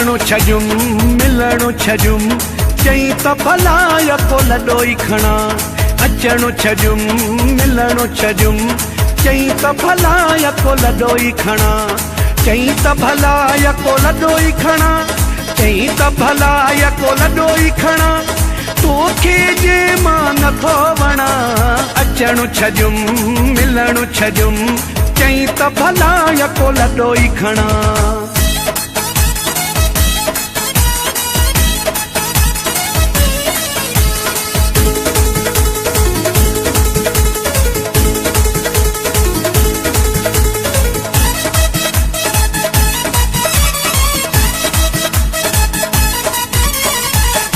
अचणो छजुम मिलणो छजुम चई त भला यको लॾोई खणा। अचणो छजुम मिलणो छजुम चई त भला यको लॾोई खणा। चई त भला यको लॾोई खणा। चई त भला यको लॾोई खणा। तोखे जे मां नथो वणा। अचणो छजुम मिलणो छजुम चई त भला यको लॾोई खणा।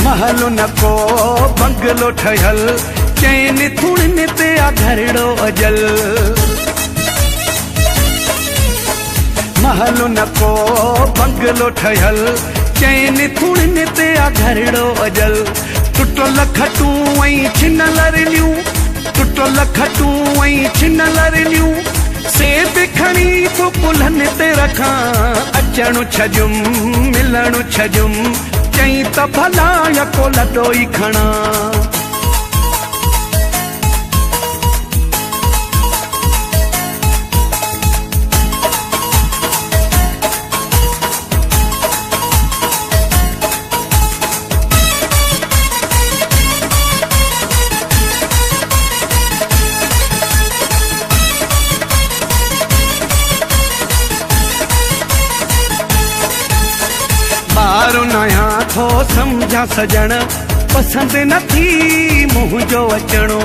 महलो नको बंगलो ठहल चैन थुड़न ते आ घरड़ो अजल। महलो नको बंगलो ठहल चैन थुड़न ते आ घरड़ो अजल। टुटल खटूं ऐं छिनल रिलियूं। टुटल खटूं ऐं छिनल रिलियूं सेब खणी तो पुलहन ते रखां। अचणो छजुम मिलणो छजुम चई त भला यको लॾोई खणा। ॿारो नया थो सम्झा सजण पसंद नथी मुंहिंजो अचणो।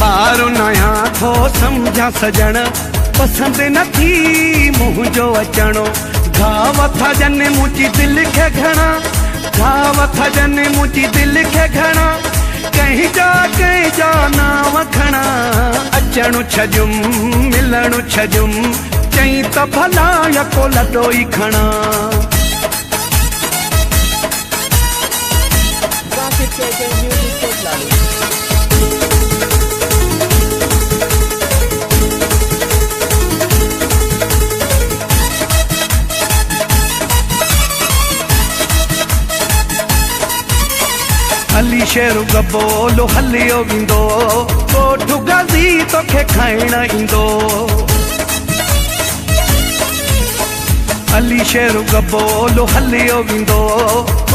ॿारो नया थो सम्झा सजण पसंद नथी मुंहिंजो अचणो। घाव था ॼनि मुंहिंजी दिलि खे घणा। घाव था ॼनि मुंहिंजी दिलि खे घणा। कंहिंजा नाव खणा। अचणो छजुम मिलणो छजुम चई त भला यको लॾोई खणा। अली शेरू गबोलो हलियो वेंदो। ॻोठ गाज़ी तोखे खाइण ईंदो। अली शेरू गबोलो हलियो वेंदो।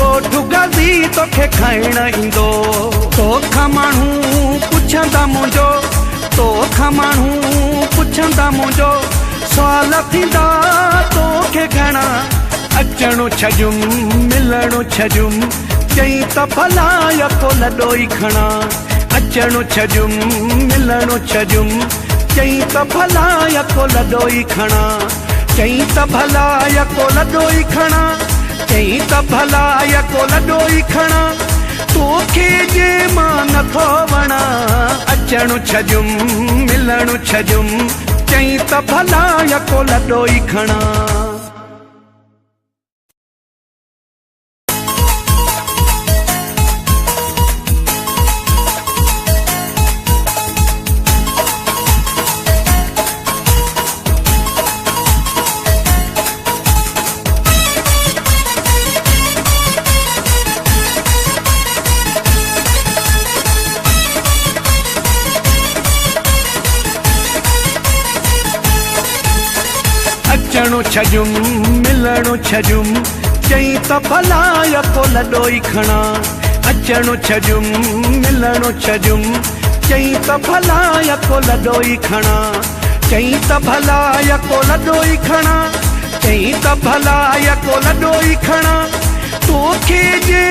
ॻोठ गाज़ी तोखे खाइण ईंदो। तोखां माण्हू पुछंदा मुंहिंजो। तोखां माण्हू पुछंदा मुंहिंजो सुवाल थींदा तोखे घणा। अचणो छजुम मिलणो छजुम चई त भला यको लॾोई खणा। अचणो छजुम मिलणो छजुम चई त भला यको लॾोई खणा। चई त भला यको लॾोई खणा। चई त भला यको लॾोई खणा। तोखे जे मां नथो वणा। अचणो छजुम मिलणो छजुम चई त भला यको लॾोई खणा। अचणो छजुम मिलणो छजुम चई त भला यको लॾोई खणा। अचणो छजुम मिलणो छजुम चई त भला यको लॾोई खणा। चई त भला यको लॾोई खणा। चई त भला यको लॾोई खणा। तोखे जे